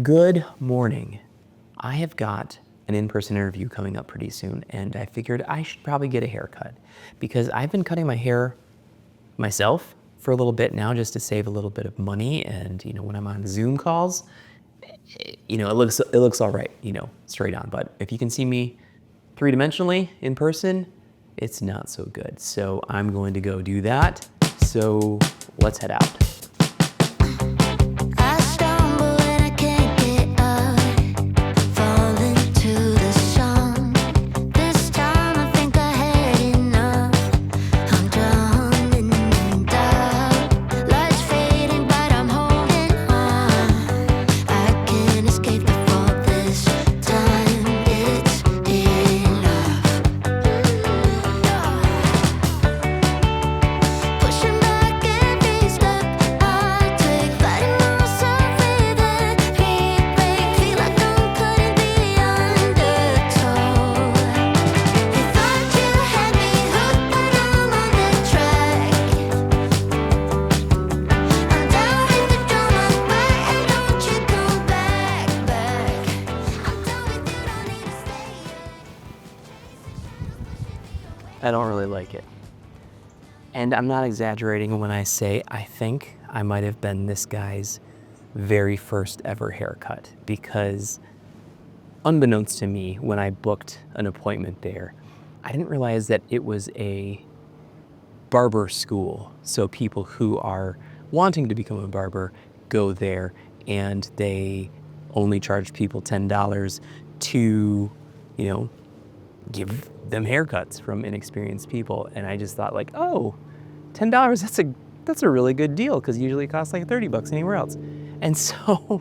Good morning. I have got an in-person interview coming up pretty soon, and I figured I should probably get a haircut because I've been cutting my hair myself for a little bit now just to save a little bit of money. And when I'm on Zoom calls, it looks all right, straight on. But if you can see me three-dimensionally in person, it's not so good. So I'm going to go do that. So let's head out. I stumble and I can't get up, fall into the song. This time I think I had enough. I'm drowning in doubt. Lights fading, but I'm holding on. I can't escape the fall this time. It's enough. Pushing back every step I take, fighting myself with every break. Feel like I'm cutting the undertow. You thought you had me hooked, but I'm on the track. I'm down with the drama, and don't you come back. I'm done with you, don't need to stay. I don't really like it. And I'm not exaggerating when I say I think I might have been this guy's very first ever haircut, because unbeknownst to me, when I booked an appointment there, I didn't realize that it was a barber school. So people who are wanting to become a barber go there, and they only charge people $10 to, give them haircuts from inexperienced people. And I just thought like, oh, $10, that's a really good deal, because usually it costs like $30 anywhere else. And so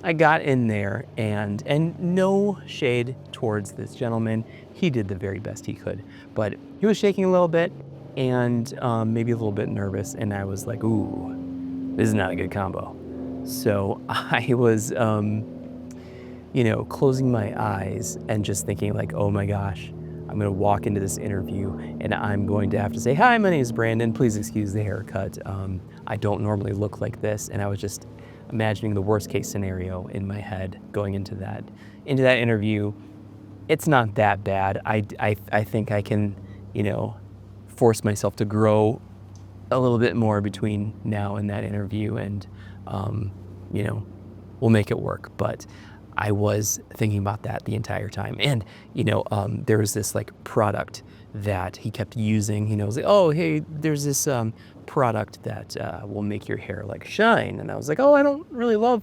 I got in there, and no shade towards this gentleman. He did the very best he could, but he was shaking a little bit and maybe a little bit nervous. And I was like, ooh, this is not a good combo. So I was, closing my eyes and just thinking like, oh my gosh, I'm gonna walk into this interview and I'm going to have to say, hi, my name is Brandon. Please excuse the haircut. I don't normally look like this. And I was just imagining the worst case scenario in my head going into that interview. It's not that bad. I think I can, force myself to grow a little bit more between now and that interview, and we'll make it work. But I was thinking about that the entire time. And, there was this like product that he kept using. He was like, oh, hey, there's this product that will make your hair like shine. And I was like, oh, I don't really love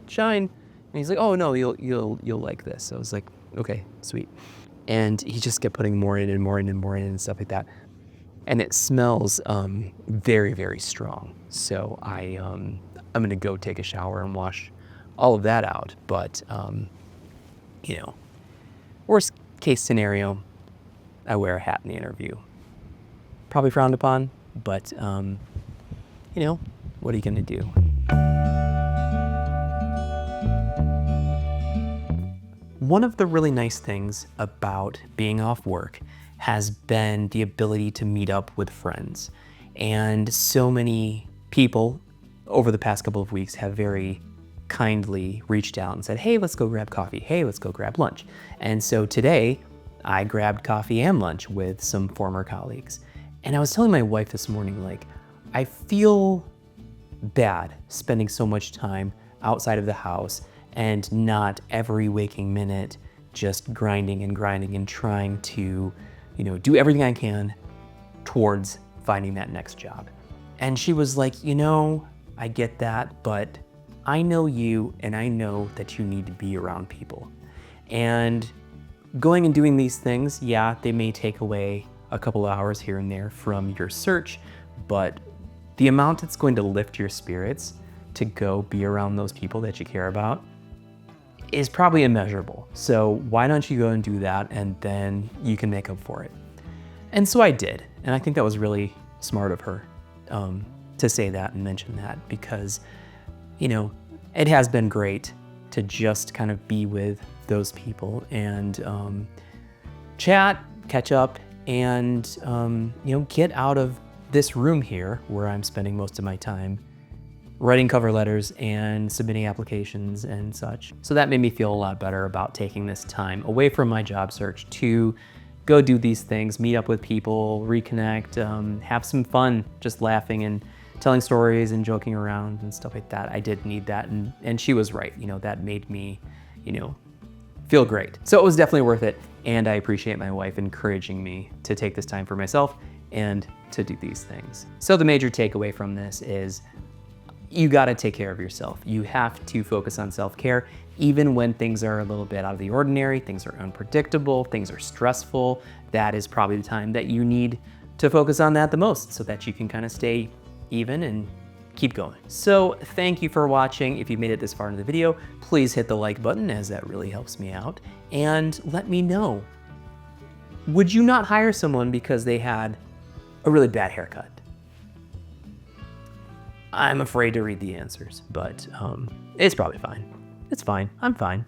shine. And he's like, oh no, you'll like this. So I was like, okay, sweet. And he just kept putting more in and more in and more in and stuff like that. And it smells very, very strong. So I'm gonna go take a shower and wash all of that out. But, worst case scenario, I wear a hat in the interview. Probably frowned upon, but, what are you gonna do? One of the really nice things about being off work has been the ability to meet up with friends. And so many people over the past couple of weeks have very kindly reached out and said, hey, let's go grab coffee. Hey, let's go grab lunch. And so today I grabbed coffee and lunch with some former colleagues. And I was telling my wife this morning, like, I feel bad spending so much time outside of the house and not every waking minute just grinding and trying to, do everything I can towards finding that next job. And she was like, I get that, but I know you, and I know that you need to be around people. And going and doing these things, yeah, they may take away a couple hours here and there from your search, but the amount it's going to lift your spirits to go be around those people that you care about is probably immeasurable. So why don't you go and do that, and then you can make up for it. And so I did, and I think that was really smart of her to say that and mention that, because it has been great to just kind of be with those people and chat, catch up, and get out of this room here where I'm spending most of my time writing cover letters and submitting applications and such. So that made me feel a lot better about taking this time away from my job search to go do these things, meet up with people, reconnect, have some fun, just laughing and telling stories and joking around and stuff like that. I did need that, and she was right. You know, that made me, you know, feel great. So it was definitely worth it, and I appreciate my wife encouraging me to take this time for myself and to do these things. So the major takeaway from this is you gotta take care of yourself. You have to focus on self-care, even when things are a little bit out of the ordinary, things are unpredictable, things are stressful. That is probably the time that you need to focus on that the most so that you can kind of stay even and keep going. So thank you for watching. If you made it this far into the video, please hit the like button, as that really helps me out. And let me know, would you not hire someone because they had a really bad haircut? I'm afraid to read the answers, but it's probably fine. It's fine. I'm fine.